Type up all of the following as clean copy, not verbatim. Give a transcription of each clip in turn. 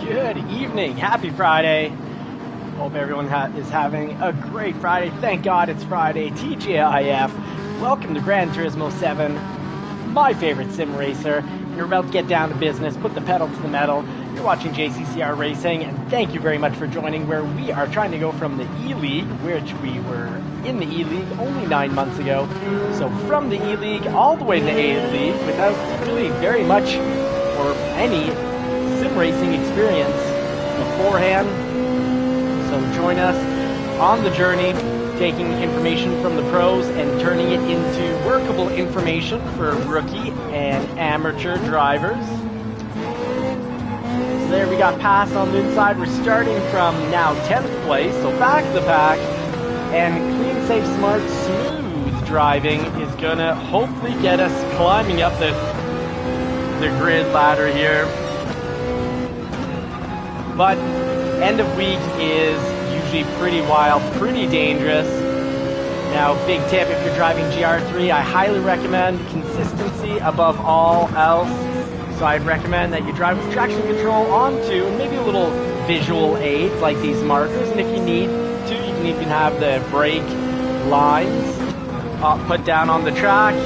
Good evening. Happy Friday. Hope everyone is having a great Friday. Thank God it's Friday. TGIF. Welcome to Gran Turismo 7, my favorite sim racer. You're about to get down to business, put the pedal to the metal. You're watching JCCR Racing, and thank you very much for joining, where we are trying to go from the E-League, which we were in the E-League only 9 months ago. So from the E-League all the way to the A-League without really very much or any sim racing experience beforehand. So join us on the journey, taking information from the pros and turning it into workable information for rookie and amateur drivers. So there we got pass on the inside. We're starting from now 10th place, so back of the pack, and clean, safe, smart, smooth driving is gonna hopefully get us climbing up the grid ladder here. But end of week is usually pretty wild, pretty dangerous. Now, big tip, if you're driving GR3, I highly recommend consistency above all else. So I'd recommend that you drive with traction control onto maybe a little visual aids like these markers. And if you need to, you can even have the brake lines put down on the track.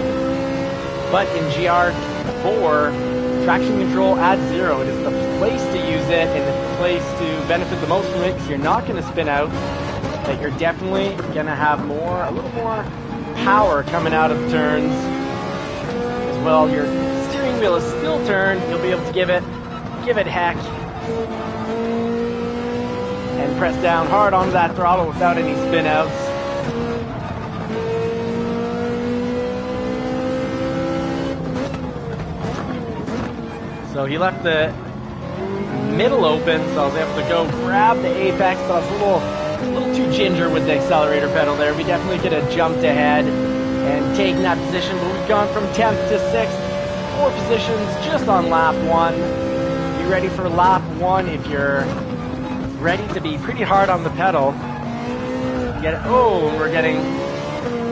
But in GR4, traction control at 0. It is the place to use it and the place to benefit the most from it, because you're not going to spin out, but you're definitely going to have a little more power coming out of turns. As well, your steering wheel is still turned, you'll be able to give it heck and press down hard onto that throttle without any spin outs. So he left the middle open, so I was able to go grab the apex, but I was a little too ginger with the accelerator pedal there. We definitely could have jumped ahead and taken that position, but we've gone from 10th to 6th, 4 positions just on lap 1. Be ready for lap 1 if you're ready to be pretty hard on the pedal. We're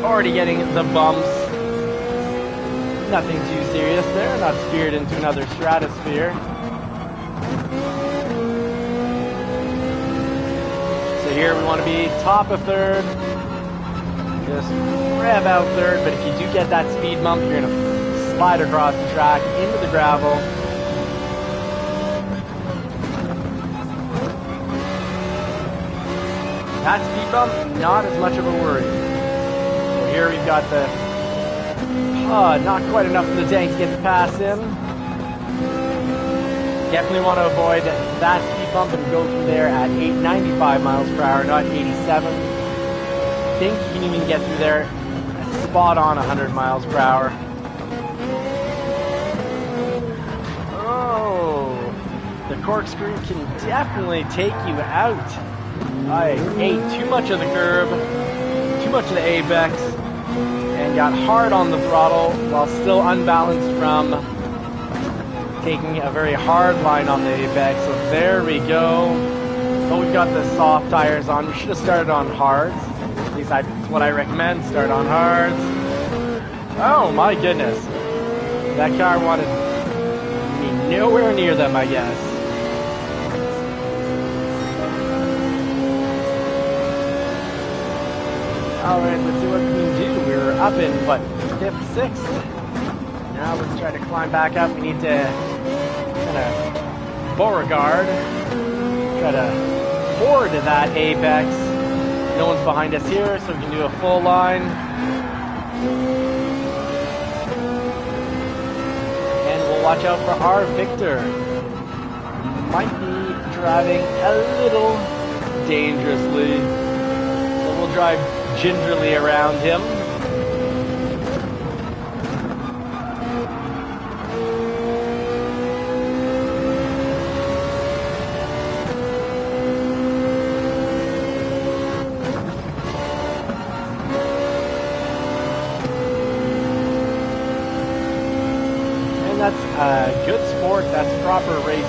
already getting the bumps. Nothing too serious there, not speared into another stratosphere. So here we want to be top of third, just rev out third, but if you do get that speed bump, you're going to slide across the track into the gravel. That speed bump, not as much of a worry. So here we've got the not quite enough in the tank to get the pass in. Definitely want to avoid that speed bump and go through there at 95 miles per hour, not 87. I think you can even get through there at spot on 100 miles per hour. Oh, the corkscrew can definitely take you out. I ate too much of the curb, too much of the apex, and got hard on the throttle while still unbalanced from taking a very hard line on the apex. So there we go. Oh, we've got the soft tires on. We should have started on hards. At least that's what I recommend, start on hards. Oh my goodness. That car wanted me nowhere near them, I guess. Alright, let's see what we can do. We're up in, what, 5th, 6th? Now let's try to climb back up. We need to kind of Beauregard. Try to board that apex. No one's behind us here, so we can do a full line. And we'll watch out for our Victor. Might be driving a little dangerously. So we'll drive gingerly around him. And that's good sport. That's proper race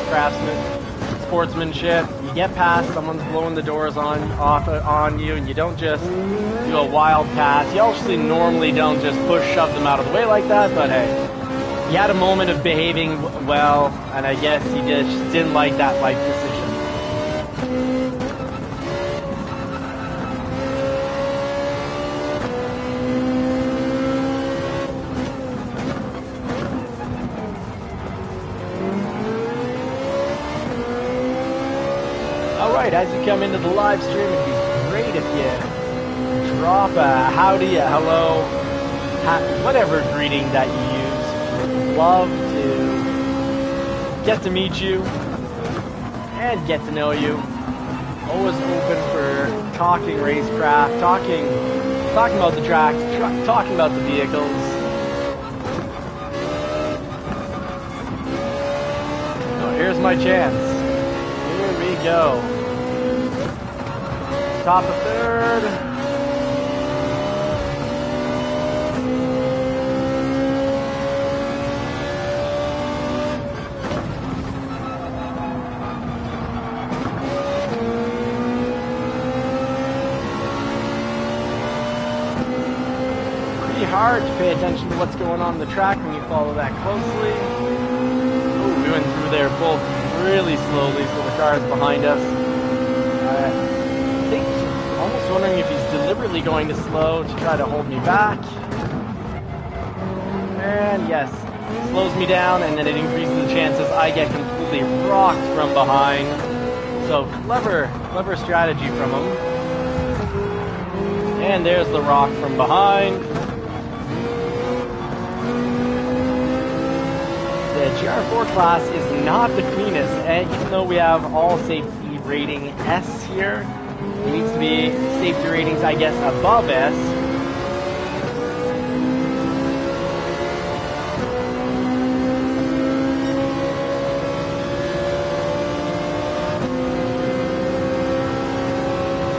sportsmanship. You get past, someone's blowing the doors on you, and you don't just do a wild pass. You actually normally don't just shove them out of the way like that, but hey, He had a moment of behaving well, and I guess he just didn't like that life decision. Alright, as you come into the live stream, it'd be great if you drop a howdy, a hello, whatever greeting that you use. Love to get to meet you and get to know you. Always open for talking racecraft, talking about the tracks, talking about the vehicles. Oh, here's my chance. Here we go. Top of third. Hard to pay attention to what's going on in the track when you follow that closely. Ooh, we went through there both really slowly, so the car is behind us. I think, almost wondering if he's deliberately going to slow to try to hold me back. And yes, slows me down, and then it increases the chances I get completely rocked from behind. So clever strategy from him. And there's the rock from behind. The GR4 class is not the cleanest, and even though we have all safety rating S here, it needs to be safety ratings, I guess, above S.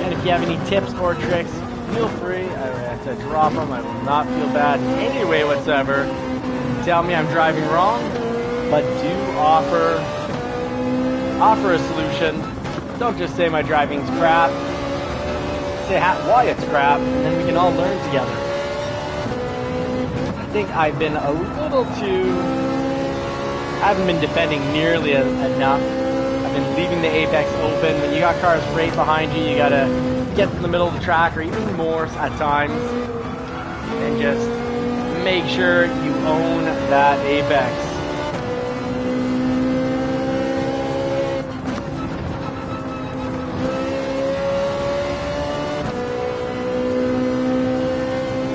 And if you have any tips or tricks, feel free to drop them. I will not feel bad in any way whatsoever. Tell me I'm driving wrong, but do offer a solution. Don't just say my driving's crap. Say why it's crap, and then we can all learn together. I think I've been a little too... I haven't been defending nearly enough. I've been leaving the apex open. When you got cars right behind you, you gotta get to the middle of the track, or even more at times, and just make sure you own that apex.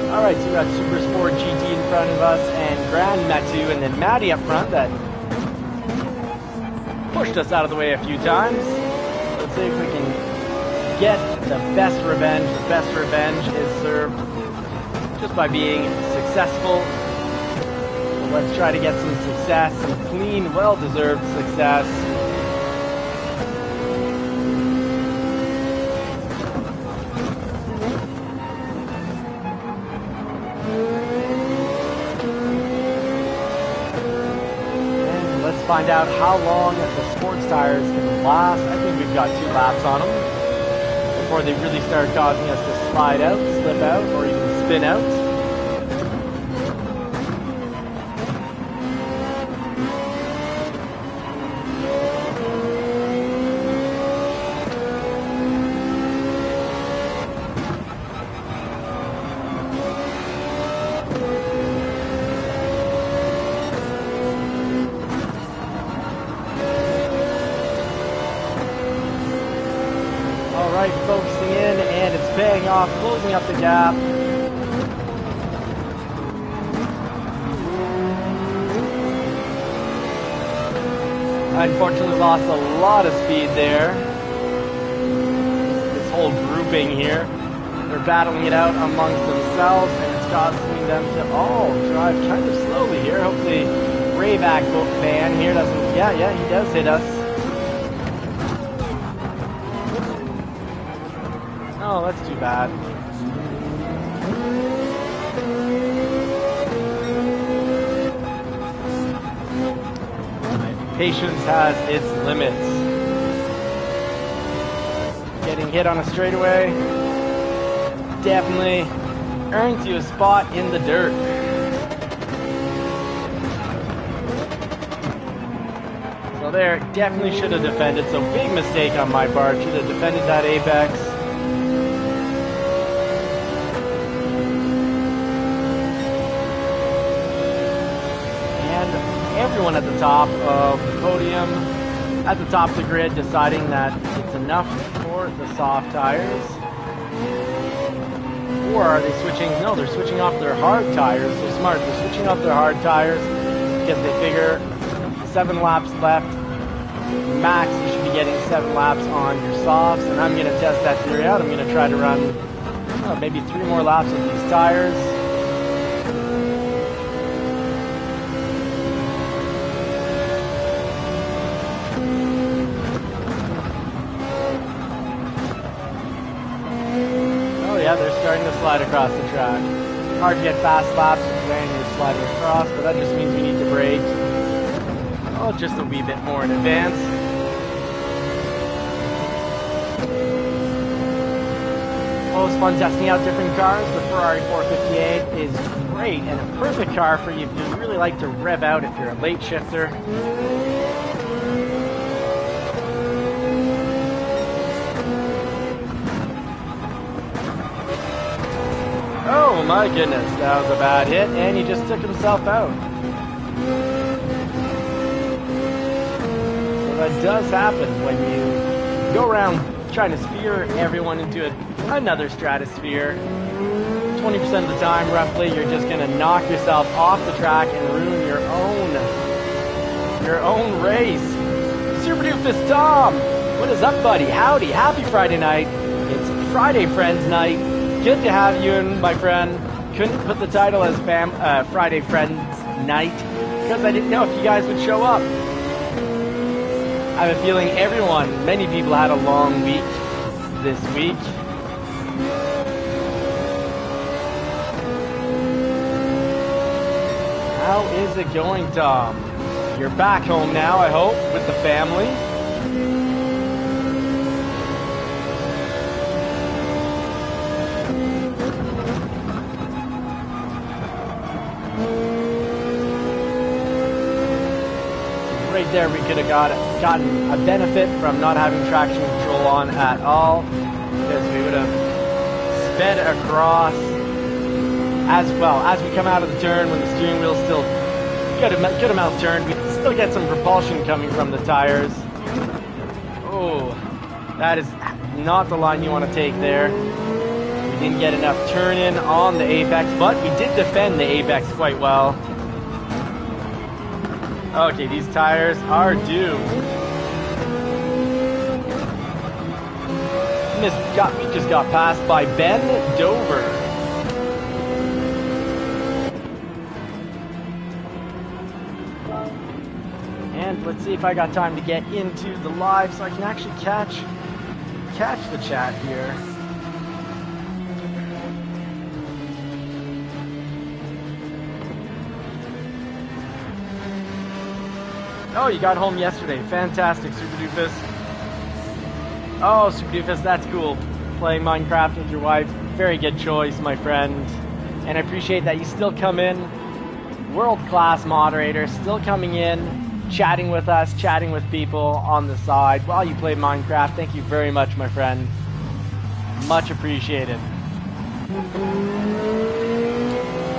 Alright, so we got Super Sport GT in front of us, and Grand Matu, and then Maddie up front that pushed us out of the way a few times. Let's see if we can get the best revenge. The best revenge is served just by being successful. So let's try to get some success, some clean, well-deserved success. And let's find out how long the sports tires can last. I think we've got 2 laps on them before they really start causing us to slide out, slip out, or even spin out. Alright, focusing in, and it's paying off, closing up the gap. I unfortunately lost a lot of speed there. This whole grouping here, they're battling it out amongst themselves, and it's causing them to all drive kind of slowly here. Hopefully Rayback fan here doesn't, yeah, he does hit us. Oh, that's too bad. My patience has its limits. Getting hit on a straightaway definitely earns you a spot in the dirt. So there, definitely should have defended. So big mistake on my part. Should have defended that apex. And everyone at the top of the podium, at the top of the grid, deciding that it's enough for the soft tires. Or are they switching? No, they're switching off their hard tires. They're smart. They're switching off their hard tires because they figure 7 laps left. Max, you should be getting 7 laps on your softs. And I'm going to test that theory out. I'm going to try to run maybe 3 more laps with these tires. Yeah, they're starting to slide across the track. Hard to get fast laps when you're sliding across, but that just means we need to brake. Oh, just a wee bit more in advance. Oh, it's fun testing out different cars. The Ferrari 458 is great and a perfect car for you if you really like to rev out if you're a late shifter. Oh my goodness, that was a bad hit, and he just took himself out. So that does happen when you go around trying to spear everyone into another stratosphere. 20% of the time, roughly, you're just going to knock yourself off the track and ruin your own race. Super Doofus Tom, what is up, buddy? Howdy, happy Friday night. It's Friday Friends Night. Good to have you in, my friend. Couldn't put the title as Friday Friends Night because I didn't know if you guys would show up. I have a feeling many people had a long week this week. How is it going, Tom? You're back home now, I hope, with the family. Right there, we could have gotten a benefit from not having traction control on at all, because we would have sped across as well. As we come out of the turn, when the steering wheel still good amount turned, we still get some propulsion coming from the tires. Oh, that is not the line you want to take there. We didn't get enough turn in on the apex, but we did defend the apex quite well. Okay, these tires are doomed. We just got passed by Ben Dover. And let's see if I got time to get into the live so I can actually catch the chat here. Oh, you got home yesterday. Fantastic, Super Doofus. Oh, Super Doofus, that's cool. Playing Minecraft with your wife. Very good choice, my friend. And I appreciate that you still come in. World-class moderator, still coming in, chatting with us, chatting with people on the side while you play Minecraft. Thank you very much, my friend. Much appreciated.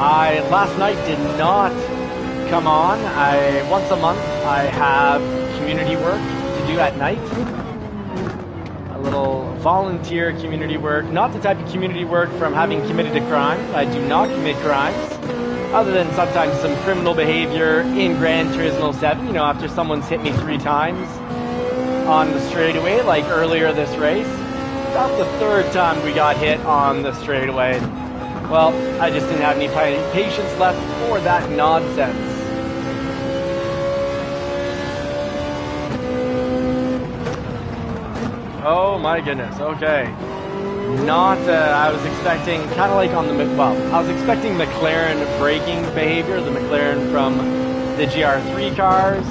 I last night did not come on. Once a month I have community work to do at night. A little volunteer community work. Not the type of community work from having committed a crime. I do not commit crimes. Other than sometimes some criminal behavior in Gran Turismo 7, you know, after someone's hit me 3 times on the straightaway, like earlier this race. About the 3rd time we got hit on the straightaway. Well, I just didn't have any patience left for that nonsense. Oh my goodness, okay. I was expecting, kind of like on the, I was expecting McLaren braking behavior, the McLaren from the GR3 cars.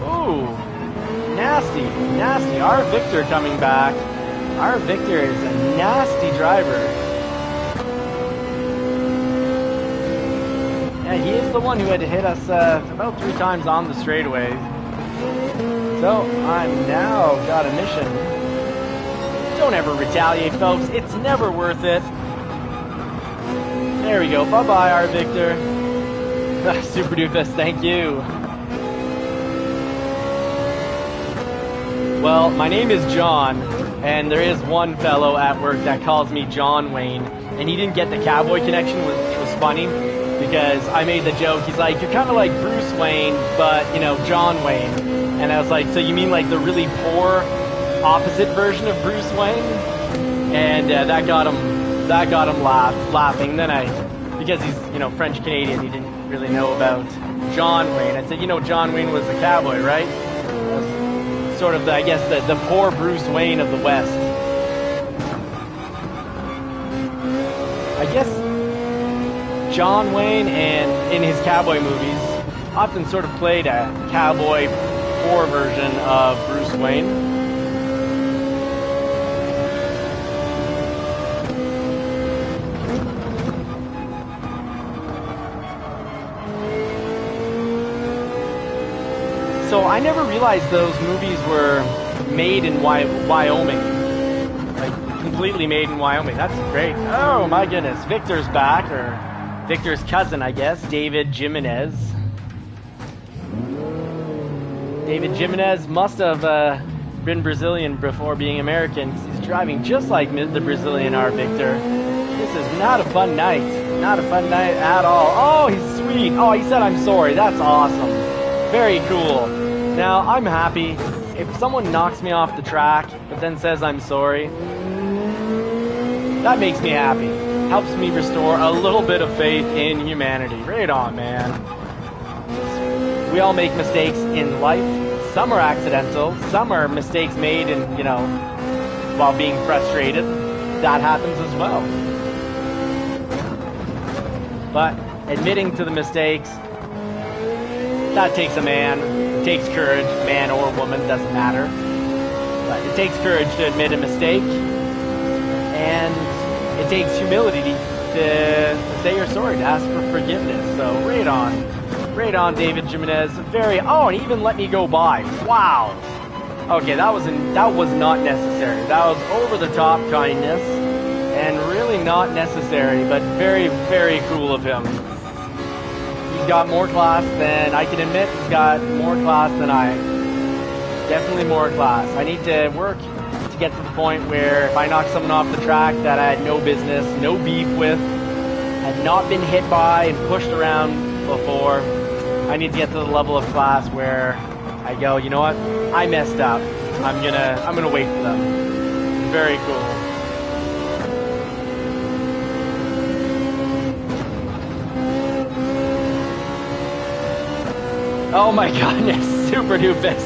Ooh, nasty, nasty. Our Victor coming back. Our Victor is a nasty driver. Yeah, he is the one who had hit us about 3 times on the straightaway. So, I'm now got a mission. Don't ever retaliate, folks. It's never worth it. There we go. Bye-bye, our Victor. Super Doofus, thank you. Well, my name is John, and there is one fellow at work that calls me John Wayne, and he didn't get the cowboy connection, which was funny, because I made the joke. He's like, you're kind of like Bruce Wayne, but, you know, John Wayne. And I was like, so you mean like the really poor opposite version of Bruce Wayne? And that got him laughing. Then because he's, you know, French Canadian, he didn't really know about John Wayne. I said, you know, John Wayne was a cowboy, right? Sort of, I guess, the poor Bruce Wayne of the West. I guess John Wayne, and in his cowboy movies, often sort of played a cowboy poor version of Bruce Wayne. So I never realized those movies were made in Wyoming. Like, completely made in Wyoming. That's great. Oh my goodness. Victor's back, or Victor's cousin, I guess. David Jimenez. David Jimenez must have been Brazilian before being American. He's driving just like the Brazilian are, Victor. This is not a fun night. Not a fun night at all. Oh, he's sweet. Oh, he said I'm sorry. That's awesome. Very cool. Now, I'm happy. If someone knocks me off the track, but then says I'm sorry, that makes me happy. Helps me restore a little bit of faith in humanity. Right on, man. We all make mistakes in life. Some are accidental. Some are mistakes made in, you know, while being frustrated. That happens as well. But admitting to the mistakes, that takes a man. It takes courage, man or woman, doesn't matter. But it takes courage to admit a mistake. And it takes humility to say you're sorry, to ask for forgiveness. So right on. Right on, David Jimenez. Oh, and he even let me go by. Wow. Okay, that was not necessary. That was over the top kindness and really not necessary, but very, very cool of him. He's got more class than I can admit. He's got more class than I. Definitely more class. I need to work to get to the point where if I knock someone off the track that I had no business, no beef with, had not been hit by and pushed around before, I need to get to the level of class where I go, you know what? I messed up. I'm gonna wait for them. Very cool. Oh my goodness, Super Doofus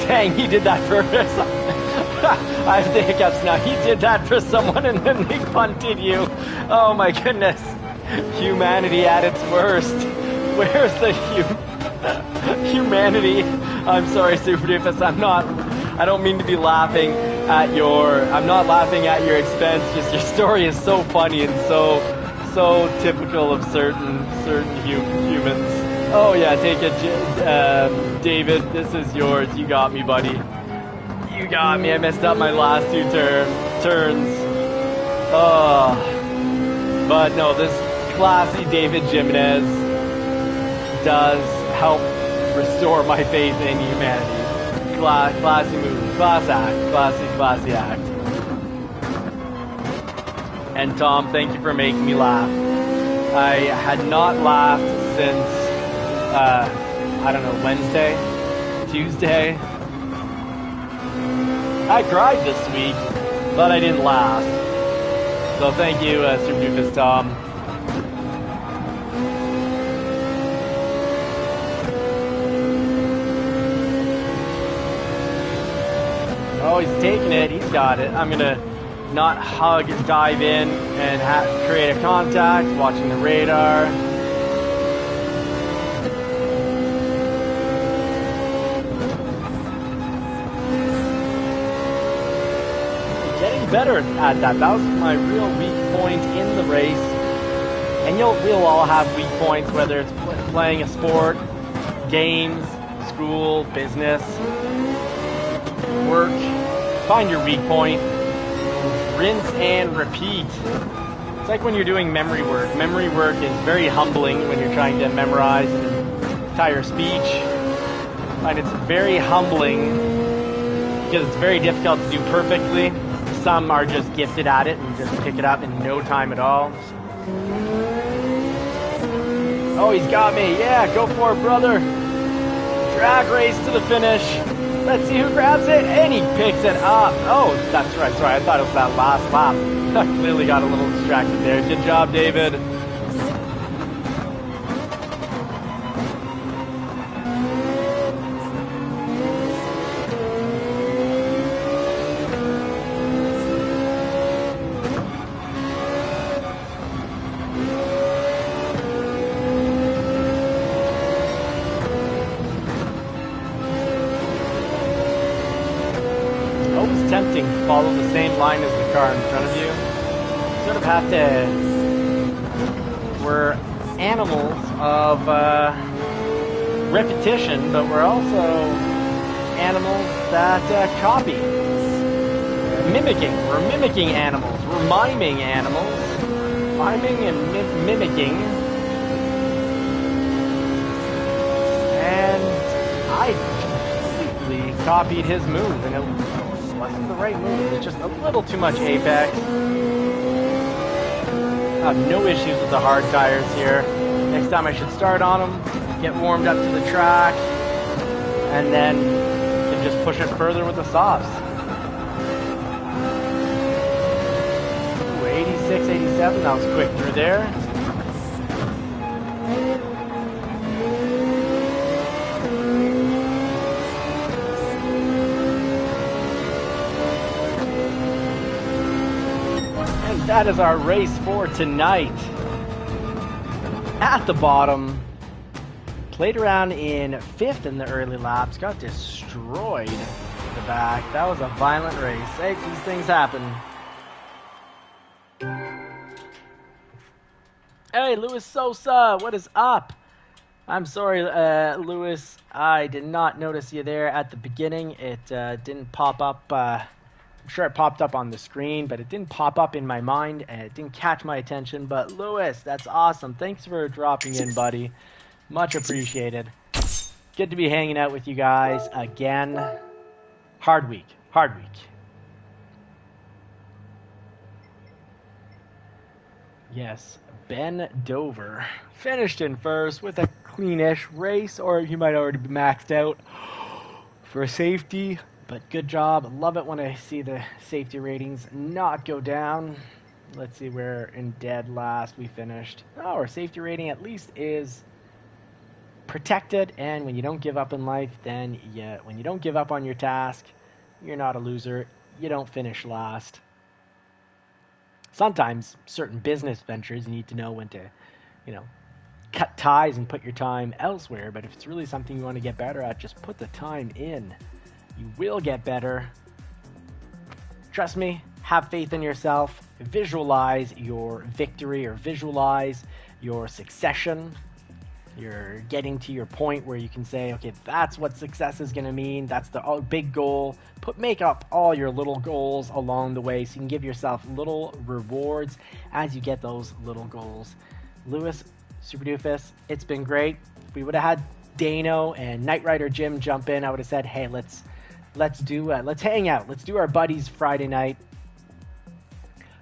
saying he did that for I have the hiccups now. He did that for someone and then they punted you. Oh my goodness. Humanity at its worst. Where's the humanity? I'm sorry, Super Doofus. I don't mean to be laughing at I'm not laughing at your expense. Just your story is so funny and so typical of certain humans. Oh yeah, take it, David. This is yours. You got me, buddy. You got me. I messed up my last two turns. Oh, but no, this classy David Jimenez does help restore my faith in humanity. Classy movie, classy act. And Tom, thank you for making me laugh. I had not laughed since I don't know, Wednesday, Tuesday. I cried this week, but I didn't laugh. So thank you, Super Doofus Tom. Oh, he's taking it. He's got it. I'm gonna not hug, dive in, and create a contact, watching the radar. Better at that. That was my real weak point in the race. And we'll all have weak points, whether it's playing a sport, games, school, business, work. Find your weak point. Rinse and repeat. It's like when you're doing memory work. Memory work is very humbling when you're trying to memorize an entire speech. I find it's very humbling because it's very difficult to do perfectly. Some are just gifted at it and just pick it up in no time at all. Oh, he's got me. Yeah, go for it, brother. Drag race to the finish. Let's see who grabs it, and he picks it up. Oh, that's right. Sorry, I thought it was that last lap. I clearly got a little distracted there. Good job, David. Tempting to follow the same line as the car in front of you. You sort of have to. We're animals of repetition, but we're also animals that copy. Mimicking. We're mimicking animals. We're miming animals. Miming and mimicking. And I completely copied his move, and it wasn't the right move. It's just a little too much apex. I have no issues with the hard tires here. Next time I should start on them, get warmed up to the track, and then can just push it further with the softs. Ooh, 86, 87, that was quick through there. That is our race for tonight. At the bottom, played around in 5th in the early laps, got destroyed in the back. That was a violent race. Hey, these things happen. Hey, Luis Sosa, what is up? I'm sorry, Luis. I did not notice you there at the beginning. It didn't pop up. I'm sure it popped up on the screen, but it didn't pop up in my mind, and it didn't catch my attention. But Lewis, that's awesome. Thanks for dropping in, buddy. Much appreciated. Good to be hanging out with you guys again. Hard week. Hard week. Yes, Ben Dover finished in first with a cleanish race, or he might already be maxed out for safety. But good job. Love it when I see the safety ratings not go down. Let's see where in dead last we finished. Oh, our safety rating at least is protected. And when you don't give up in life, then when you don't give up on your task, you're not a loser. You don't finish last. Sometimes certain business ventures you need to know when to, cut ties and put your time elsewhere. But if it's really something you want to get better at, just put the time in. You will get better. Trust me, have faith in yourself. Visualize your victory or visualize your succession. You're getting to your point where you can say, okay, that's what success is going to mean. That's the big goal. Make up all your little goals along the way so you can give yourself little rewards as you get those little goals. Lewis, Super Doofus, it's been great. If we would have had Dano and Knight Rider Jim jump in, I would have said, hey, let's hang out. Let's do our buddies Friday night.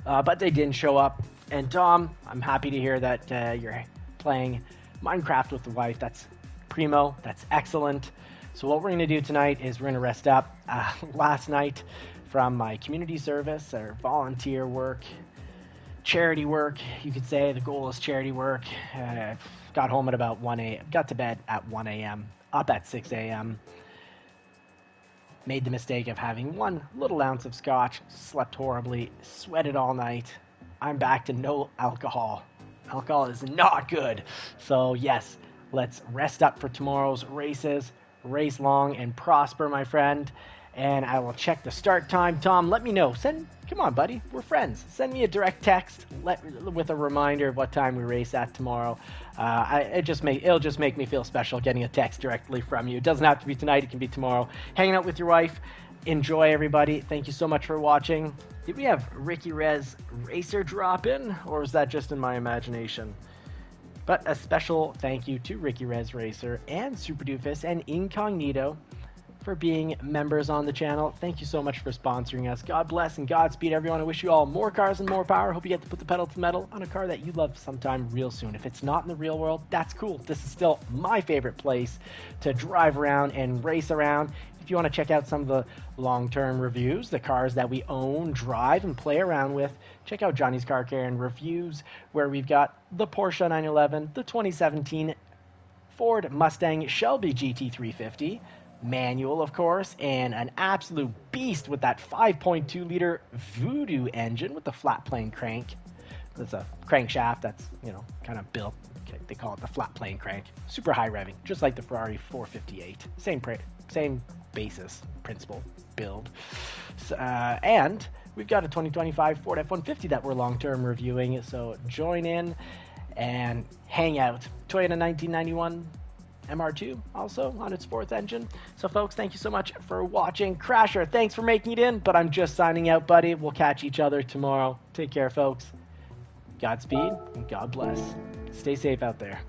But they didn't show up. And Tom, I'm happy to hear that you're playing Minecraft with the wife. That's primo. That's excellent. So what we're going to do tonight is we're going to rest up. Last night from my community service or volunteer work, charity work, you could say. The goal is charity work. Got home at about 1 a.m. Got to bed at 1 a.m. Up at 6 a.m. Made the mistake of having one little ounce of scotch, slept horribly, sweated all night. I'm back to no alcohol. Alcohol is not good. So yes, let's rest up for tomorrow's races. Race long and prosper, my friend. and I will check the start time. Tom, let me know. Come on, buddy. We're friends. Send me a direct text with a reminder of what time we race at tomorrow. It'll just make me feel special getting a text directly from you. It doesn't have to be tonight. It can be tomorrow. Hanging out with your wife. Enjoy, everybody. Thank you so much for watching. Did we have Ricky Rez Racer drop in, or was that just in my imagination? But a special thank you to Ricky Rez Racer and Super Doofus and Incognito for being members on the channel. Thank you so much for sponsoring us. God bless and Godspeed, everyone. I wish you all more cars and more power. Hope you get to put the pedal to the metal on a car that you love sometime real soon. If it's not in the real world, that's cool. This is still my favorite place to drive around and race around. If you want to check out some of the long-term reviews, the cars that we own, drive, and play around with, check out Johnny's Car Care and Reviews, where we've got the Porsche 911, the 2017 Ford Mustang Shelby GT350, manual, of course, and an absolute beast with that 5.2-liter Voodoo engine with the flat plane crank. That's a crankshaft that's, kind of built. They call it the flat plane crank. Super high revving, just like the Ferrari 458. Same basis, principle, build. And we've got a 2025 Ford F-150 that we're long-term reviewing, so join in and hang out. Toyota 1991 MR2 also on its fourth engine. So folks, thank you so much for watching. Crasher, thanks for making it in, but I'm just signing out, buddy. We'll catch each other tomorrow. Take care, folks. Godspeed and God bless. Stay safe out there.